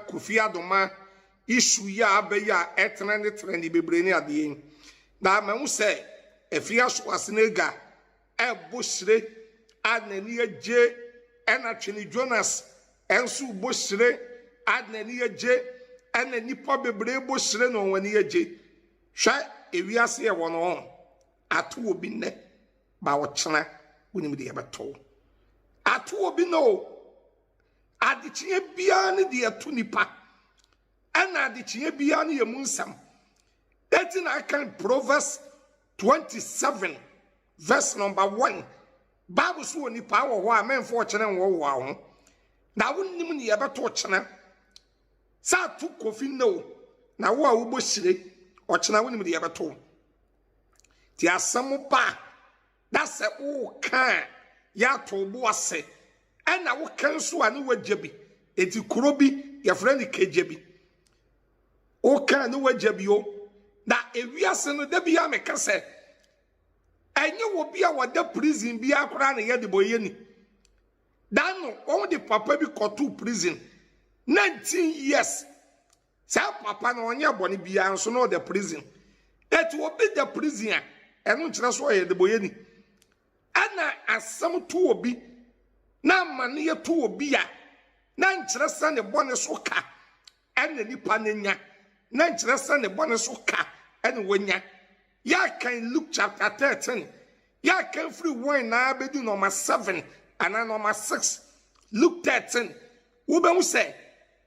Kofi Adoma issue ya abeya trend bebreni ade na ma hu say Afia Schwar sinega boshire adnani eje enatwene Jonas ensu boshire adnani eje ena nipa bebre boshire no wani eje hwa ewiase ye wono ato obi ne ba wo chena wonim de yebeto ato obi no adichie bia ne de ato nipa ena adichie bia ne yemu nsam eti na kan Proverbs 27 verse number 1 Bible so nipa wo ho amenfo chena wo ho na wonim ne yebeto chena sa tu Kofi no na wo a wo boshire o chena wonim de yebeto ti asem ba that's o kan ya to bo ase ena wo kan so ane wajabi eti kuro bi ya friend kejebi o kan ne wajabi o na ewiase no da bia me kase enye wo bia wada prison bia akora na ye de boye ni dan no on de papa bi kotu prison 19 years sa papa na onye boni bia nso no de prison eti obi de prison a eno nkyere so ye de boye ni ana asam to obi na mane ye to obi a na nkyere sa ne bone so ka ena nipa nenya na nkyere sa ne bone so ka ena wonya ya kan Luke chapter 13 ya kan free one na bedu number 7 and number 6 Luke 13 wo be mu say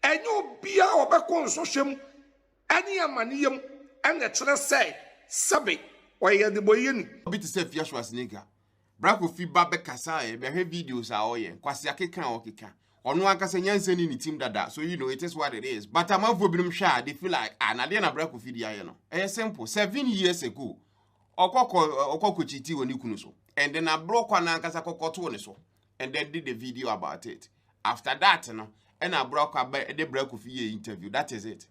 enyo bia obekon so hwem ene amaniyem ena kyere say sabe oye de boye ni obi to say Afia Schwar nigga bra Kofi ba be kasa e be he videos a oye kwase akeka o keka ono akasa nyanse ni team dada so you know it is what it is but amafo binum hwa they feel like na de na bra Kofi dia ye no e simple 7 years ago okoko chiti woni kunu so and then abrokwa na akasa kokoto ne so and then did the video about it after that no and abrokwa ba de bra Kofi ye interview that is it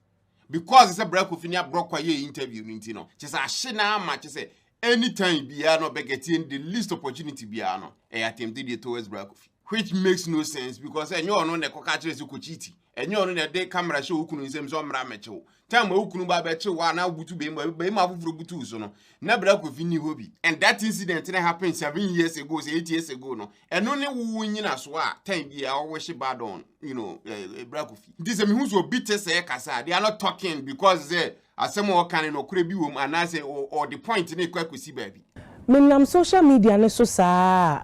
because it's a bra Kofi ni abrokwa ye interview nti no che say ahye na ama che say anytime bia no be getting the least opportunity bia no e attempted it towards bra Kofi which makes no sense because enyo no ne koka kire su kochiti enyo no ne de camera show ukunu nsem so mra mechewo time ukunu ba be chewa na butu be ma fufuro butu so no na bra Kofi ni hobi and that incident na happened 7 years ago 8 years ago no eno ne wu nyina so a time bia o wish bad on you know bra Kofi this me hu so bite say kasa they are not talking because they asem o kan no kure bi wom anase or the point na kwakosi baby Minam social media ne so sa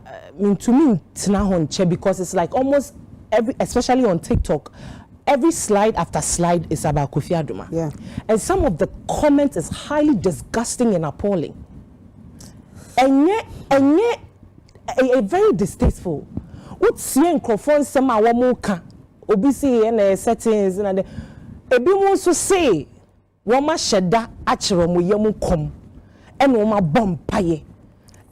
to me tina honche because it's like almost every, especially on TikTok, every slide after slide is about Kofi Adoma. Yeah. And some of the comments is highly disgusting and appalling. And yet a very distasteful. What see microphone sama wa mo ka obi see na settings na de ebi mo so say wo ma Shatta akere mo yam kom and wo ma bompaye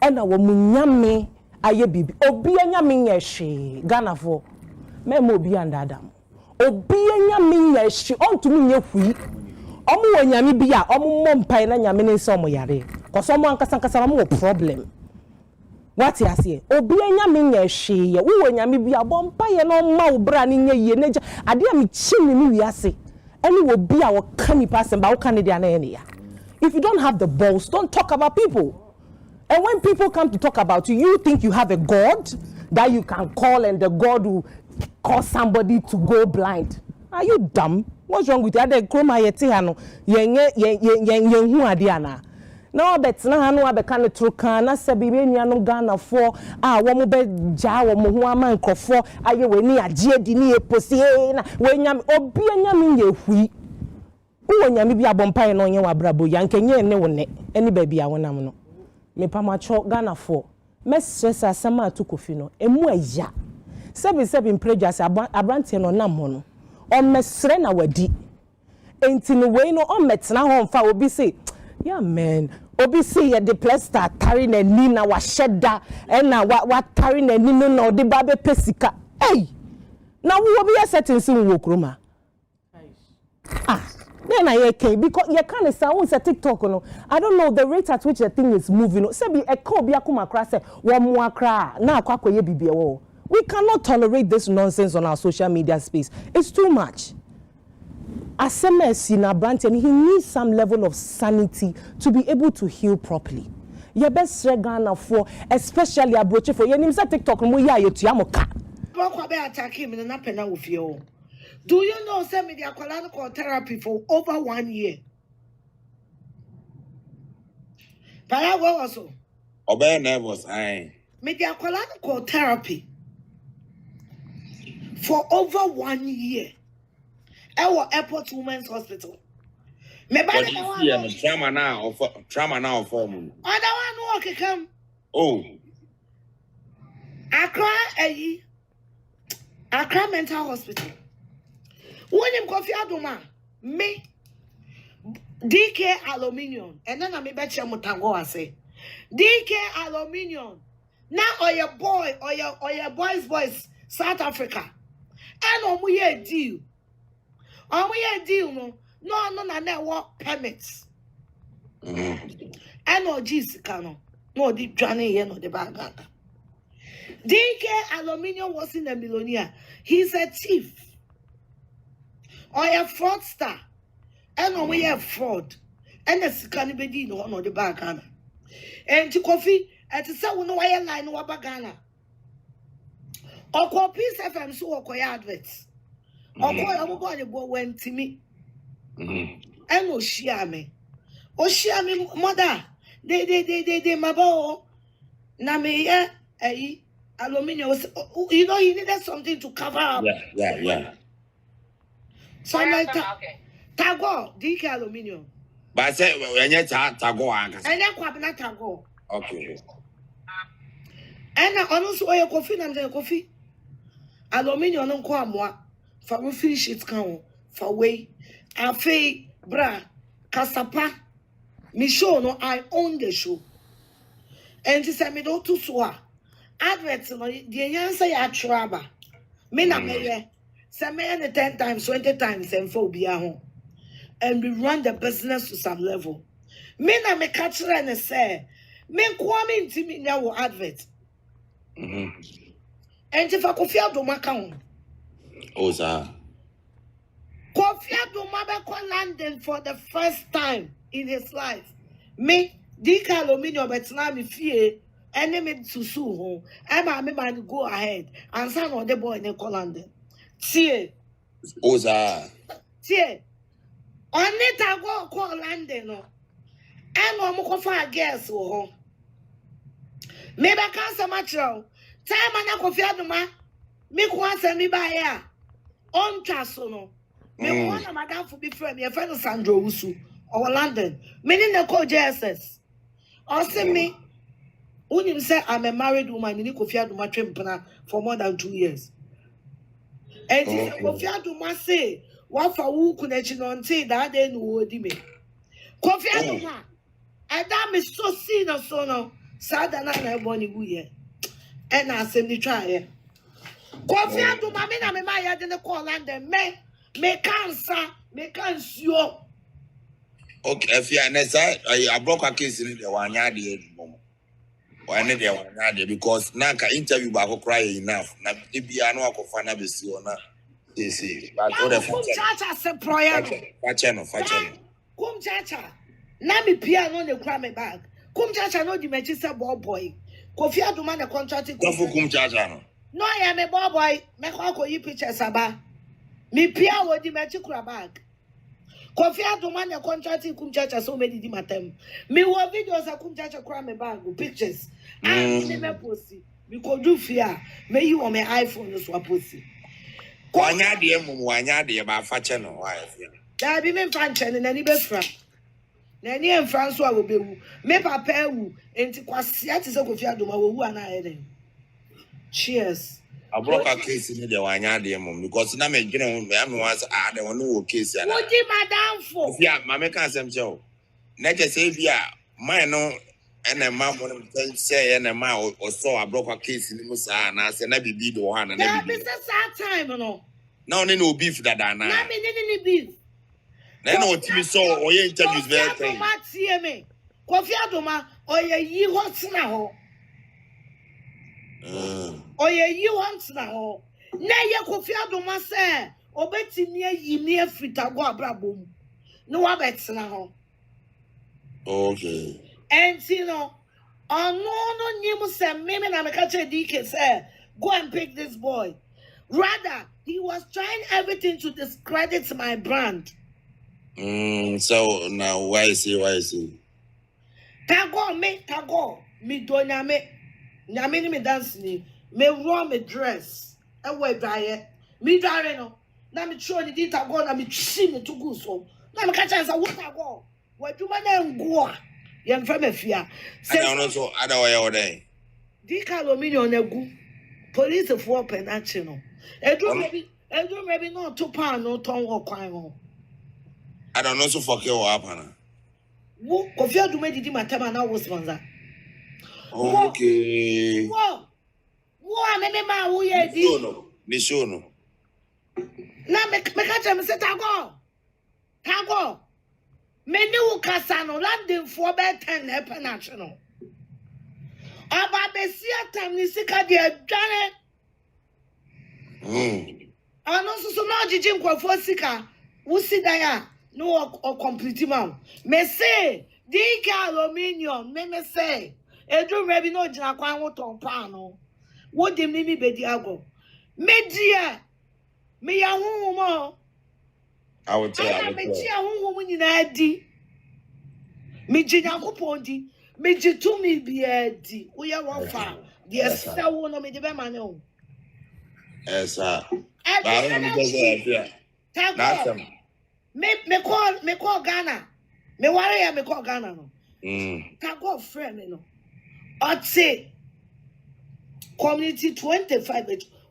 and wo munyame aye bibi obi anyame yehwe Ghana for memo obi andadam obi anyame yehwe ontumi nye hui omo wanyame bi a omo mompaye na nyame ne so mo yare cause omo ankasa mo problem what you say obi anyame yehwe ye wo wanyame bi a bompaye na ma wo bra ne nye ye neja ade am chimi ni wiase any wo bi a wo kani person ba wo kani dia na ene ya. If you don't have the balls, don't talk about people. And when people come to talk about you, you think you have a God that you can call and the God will cause somebody to go blind. Are you dumb? What's wrong with you? Ade kroma yeti hano yen hu ade ana. Na obetina hano abeka ne trokan na se bibe nuanom Ghana for wo mo be ja wo mo ho ama nkofo aye we ni agye di ni eposi na we nyam obi anyam ye hui. Uwo nyame bi abompa no nye wabrabo yankenye ne wone eni baabi a wonam no me pamacho Ghana for me stress asama to Kofi no emu aya sebi imprejas abrante no nam ho no o mesre na wadi enti no we no o metena ho mfa obi say yeah man obi say ye the plaster tari na ni na wa sheda na wa tari na ni no na de ba be pesika hey na wo obi settings wo kroma then I okay because you can't say on TikTok no. I don't know the rate at which the thing is moving. Say be a ko bia kuma kra say one more kra na akwa ye bibie wo. We cannot tolerate this nonsense on our social media space. It's too much. Asemesi na branch, and he needs some level of sanity to be able to heal properly. Your best Ghana for, especially a brooch for your name, TikTok, Muya, Yotiamoka. Do you know some media call therapy for over 1 year? But what also? Obey nervous, aye. Media call therapy for over 1 year. Our airport women's hospital. Trauma now for me. I don't want to come. Oh. Accra mental hospital. When him Kofi Adoma, me DK aluminium, and then I me bet you mutango I say DK aluminium. Now or your boy or your boys South Africa. And we a deal. No work permits. And no Jessica no deep journey here no the bag. DK aluminium wasn't a millionaire. He's a thief. Or a fraudster. And we have fraud. And the scanny no the bag. And to Kofi, and to say we know why line no bagana. Or copy FM so or adverts. Or call a boy went to me. And Oshiame. Oshiame, mother. They, my boy. Name, aluminium was, you know, he needed something to cover up. Yeah. So I'm like, Tago, DK aluminium. But I said, when you Tago, and then Kwabina Tago. okay. And I also wear coffee and then coffee. Aluminium on Kwamwa for we finish it count for way. Afe, bra, Kasapa, me show no, I own the show. And this I made all to swa. Adverts, the answer ya traba. Me na me say me 10 times, 20 times, and phobia home. And we run the business to some level. Me na me catch and say, me kwame into me now advert. And if I could feel Adoma count. Oh, sir. Kofi Adoma be London for the first time in his life. Me, DK aluminium, but now me fear. Enemy to sue home. I'm a man go ahead and son of the boy in the London. See, Oza. see, only to go call London. And I'm going for a guess. Maybe I can't so much now. Time and I go for the me want send me by here. On Chasono. Me want a madam for be friend. Your friend Sandro Usu or London. Meaning the call JSS. Or send me. When you say I'm a married woman, you need Kofi Adoma train for more than 2 years. And Kofi Adoma say, what for who could not say that they know me? Kofi Adoma, and that is so seen or so no, sad and I want you. And I send the try. Kofi Adoma, me na me my didn't call London, me cancer, me cancer. Okay, if you are necessary, I broke a case in the 1 year. Why not there? Because now can interview back cry enough. Now if you are not a fan of the Siona, they say. But Kumchacha se proyano. Fachano. Kumchacha. Na mi piano ne cry me bag. Kumchacha no di mechi se boy. Kofi Adoma the contract. Don't for Kumchacha. No, I am a boy. Me ko yi pictures aba. Mi piano di mechi cry bag. Kofi Adoma the contract Kumchacha so many di matem. Me wo videos a Kumchacha cry me bag pictures. I never post. We could do fear. May you on my iPhone is what pussy. Wanya de ba fachano wife. There be men function and any best friend. Nanny and Francois will be me papa woo and Quasiat is a Kofi Adoma who are not. Cheers. I broke a case in the Wanya de because now me was the one who case. What did madam for? Yeah, Mamma can't say. Next say, yeah, my no. And a man say and a man or so I broke a case in the Musa and I said, "Never be the one." And that is a sad time, no. No beef that I know. Not any beef. Then no TV saw or your interviews very thing. Kofi Adoma or ye wants now. Or ye want now. Nay, Kofi Adoma say, obeti near ye near frita go abrabom. No abets now. Okay. And you know, no nimu say meme na mekache DK say go and pick this boy. Rather, he was trying everything to discredit my brand. So now why is he? Tago me do nyame ni me dance ni me raw me dress e we dry me dry no na me throw ni tago na me chi me to go so na me catch say what tago we duma na ngo a ye mfa me fia say no so ada way ode di aluminium na gu police for penachi no edu maybe no to pan no ton wo kwan ho I don't know so fuck you up ana wo Kofi Adoma didi matama na wo sponsor. Okay. Wo me ma wo ye di. Ni show no. Na me catch me say tago. Me ni wo kasa no landing for be 10 happen national. Aba be si atam ni sika de adwane. Ano so na jiji nkwafo sika wo si dan a no or complete man. Me say, DK aluminium, me say, edu maybe no jina kwan wo ton pa no. Wo de me bedi ago. Me dia, me ya hu mo. I will tell you. Me dia hu nyina di. Me jina kopon di. Me jitu mi bi di. Wo ya wo fa. Yes, say wo no me de be ma ne o. Yes, sir. But I don't just say Tago. Me call Ghana. Me worry ya me call Ghana no. Tago friend me no. Oti community 25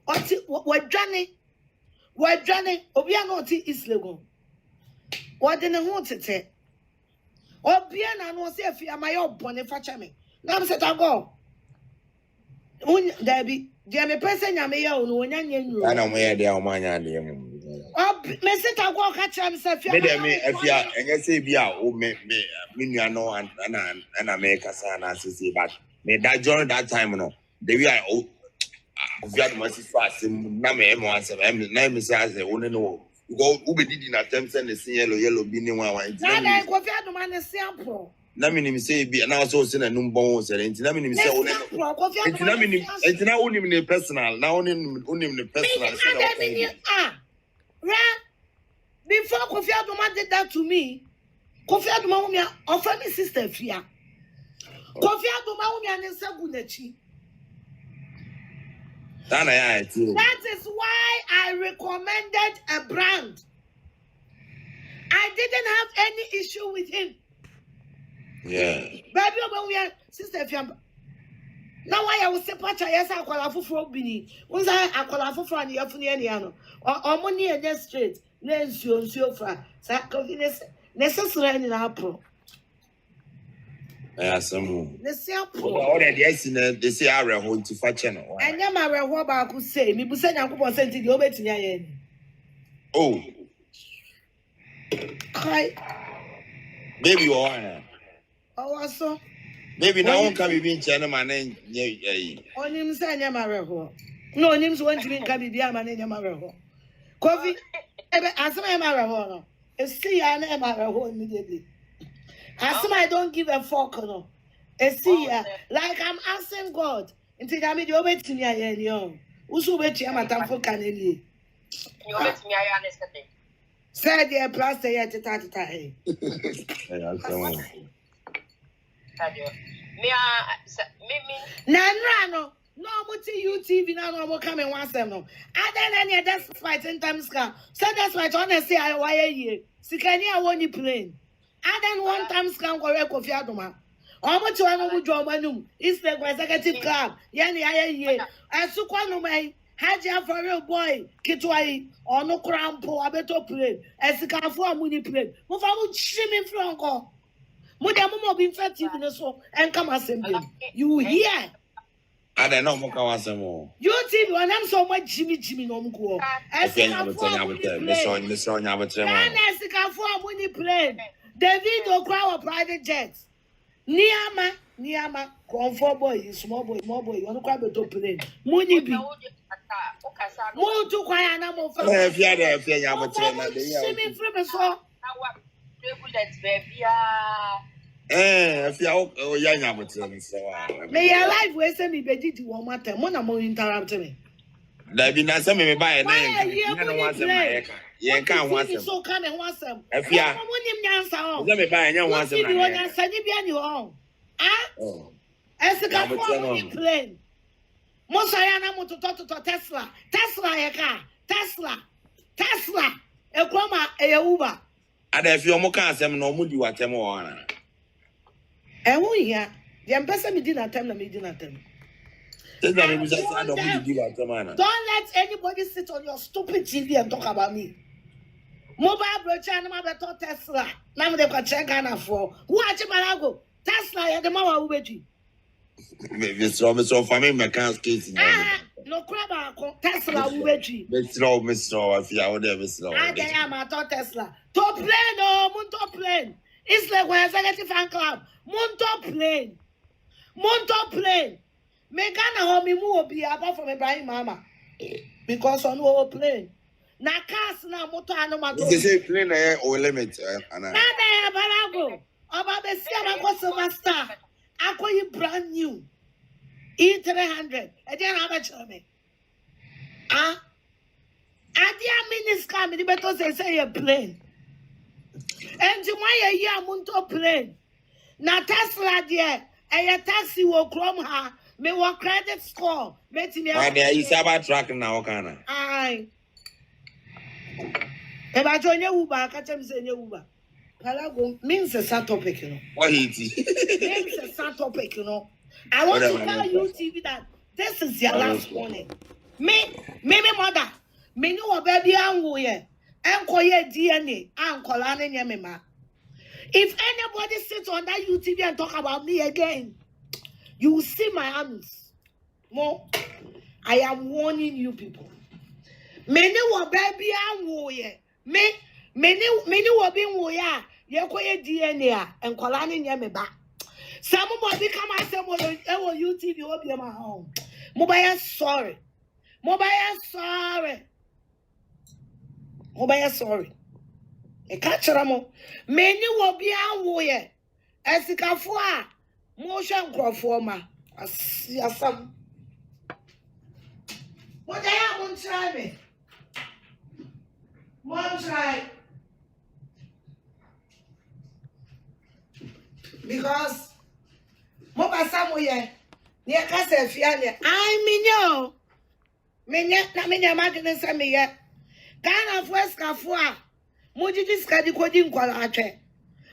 oti wadwane obi an oti East Legon. Wade ne ho tete. Obi an no say Afia mayo bone facha me. Na me say Tago. Un dabi dia me person nya me ya no wonya nya nyu. Ana mo ya dia o manya de mu. Me say Tago ka cha me say Afia. Me Afia enye say bia o me nua no ana me kasa na say but me that during that time no the way I Afia do must fast na me mo answer na me say as o no go ube didi na tem say ne sin yellow bi ni wan na na Kofi Adoma ne sample na me nim say bi na so say na num bon say nti na me nim say o nti na me nim nti na onim ne personal na onim ne personal before Kofi Adoma did that to me, Kofi Adoma offer me sister Fia. Kofi Adoma and Sagunechi. That is why I recommended a brand. I didn't have any issue with him. Yeah. Baby, we are sister Fia. Now why I was say pacha yes I call afufro bini. Once I call afufro and yafuni aniano. Or money and just straight. Nensio fra. Sa confidence necessary in April. Some. Let's see April. Already yes in they say I hold to fetch no. And ya ma reho ba ku say me bu say Yakubon sent the obetinya yen. Oh. Kai. Baby one. Oh so. Baby now one can be in China man Onim say ya ma reho. No onim so want to be can be bia man ya ma reho. Kofi asema ya ma reho no. See ya na ma reho immediately. Asema I don't give a fuck no. See ya like I'm asking God. Until I made the obetinya yen yo. Usu beti amatamfo kaneli. You obetinya yen yesterday. Say the plaster ya tata eh. Nanrano, no muti UTV now no more coming once them no. I then that's fight in times car. So that's why honestly I wire ye. Sikani I want you plane. I then one time scan correct Kofi Adoma. How much you want to draw manum? It's the executive club. Yani I ye. I sukwano mai. Haja for real boy. Kitwai or no crampo abeto plane. As the car for a money plane. Move out shimming franco. Mudamu be effective in the so and come assembly. You hear? I don't know more. You think when I'm so much Jimmy no go. As the car for a money plane. David or crowd private jets. Niama, comfort boy, small boy, you want to grab a top plane. Money be. Mo to kwaya na mo fa. Afia de afia nya motre na de ya. Shimi free me so. Afia o ya nya motre ni so wa. Me your life we say me be didi one matter. Mo na mo interrupt me. Da bi na se me ba e na yen. Na no wa se ma ye ka. Yen ka ho asem. So kan e ho asem. Afia. Mo nim nyansa ho. Se me ba e nya ho asem na. Mo nyansa ni bia ni ho. Ah? Esika for me plane. Mo saya na mo to Tesla. Tesla ye ka. Tesla. E kroma e Uber. Ada Afia mo ka asem na mo di watem wo na. E hu ya. Ye mpesa me di na tem na me di na tem. Don't let anybody sit on your stupid TV and talk about me. Mobile brochure and my better Tesla. Now they can check Ghana for. Watch Malago. Tesla, you're the mama who bet you. Mr. Family McCann's case. No crab, Tesla who bet you. Mr. Afia, whatever. I am a Tesla. Top plane, no, Munto plane. It's like when I say fan club. Munto plane. Me Ghana home me move be apart from Ibrahim Mama. Because on no plane. Na cars na motor anoma. You say plane or limit ana. Na na balago. Oba be see am go Silver Star. Akoyi brand new. E300. E dey na be me. Ah. Adia miniska me di beto say a plane. And why a year munto plane. Na Tesla there. A taxi will chrome her. Me want credit score. Me ti me. Why there you about track now, Kana? Aye. If I join you Uber, catch him say you Uber. Palago means a sad topic, you know. What is it? Means a sad topic, you know. I want to tell you, TV, that this is your last warning. Me mother. Me know a baby angu ye. Anko ye DNA. Anko lane nye me ma. If anybody sits on that YouTube and talk about me again, you will see my hands. More. I am warning you people. Many were baby and warrior. Many were being warrior. You quite DNA and Colani Yameba. Some more become I said, well, you TV will be my home. Mobile sorry. A catcheramo. Many will be a warrior. As the Kafua. Motion crowformer. I see some. What they have won't try me. Won't try. Because Moba somewhere near Castle Fialia. I mean, yo. Minya, not many imagine some yet. Ghana West Kafua. Moji discarded coding qualate.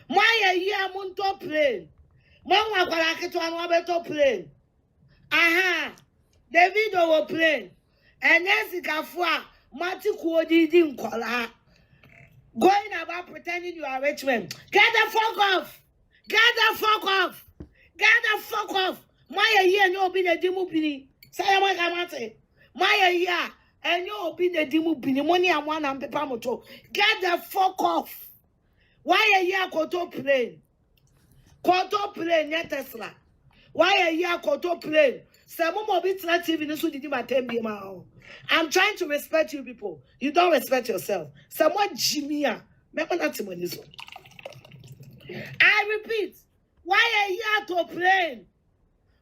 Why a year munto plane? Mama kwalake to anwabeto plane. Aha. David will plane. And yes, Kafua, Mati Kuodi din kola. Going about pretending you are rich men. Get the fuck off. My year and you'll be the Dimupini. Say what I say. My year and you'll be the Dimupini. Money and one and Pepamoto. Get the fuck off. Why a year koto plane? Koto plane, net Tesla. Why a year koto plane? Some more bits not even so did my 10 be my own. I'm trying to respect you people. You don't respect yourself. Someone Jimmy. I repeat, why a year to plane?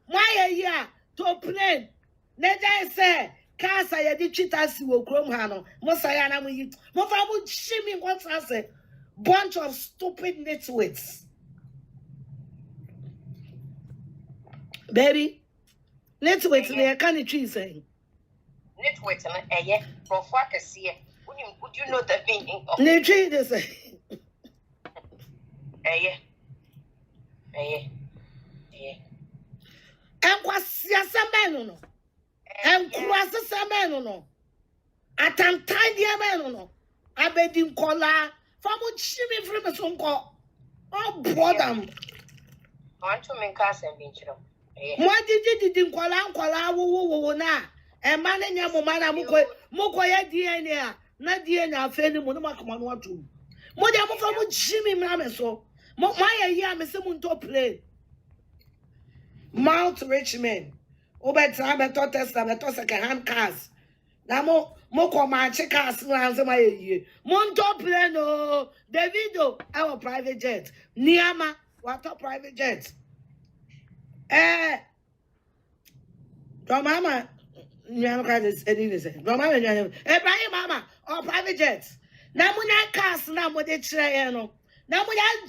Why a year to plane? Neja say, Casa ya di cheaters will chrome hano. Mosayana we Mofamu Jimmy what's I say? Bunch of stupid nitwits. Baby, nitwits they can't trees saying. Nitwits and yeah, for fuck a see. Would you know the meaning of Nitwit is a and was yes a man no. And cross a man no. At time dear man no. I bed him collar. From what shimmy from a song call. Oh, bottom. want to make us and beach. What did you think? Kola, na. And man and your mamma Mokoya DNA, not DNA, Fanny Monomacoman want to. Modern from Jimmy Mameso. My year, Mr. Munto play. Mount Richmond. Over time, I thought test, I thought I can hand cars. na mo koma cars na answer my ye mo top plane no Davido our private jet Niama what a private jet mama Niama ka this any say mama Ibrahim mama or private jet na mo na cars na mo de kire no na mo ya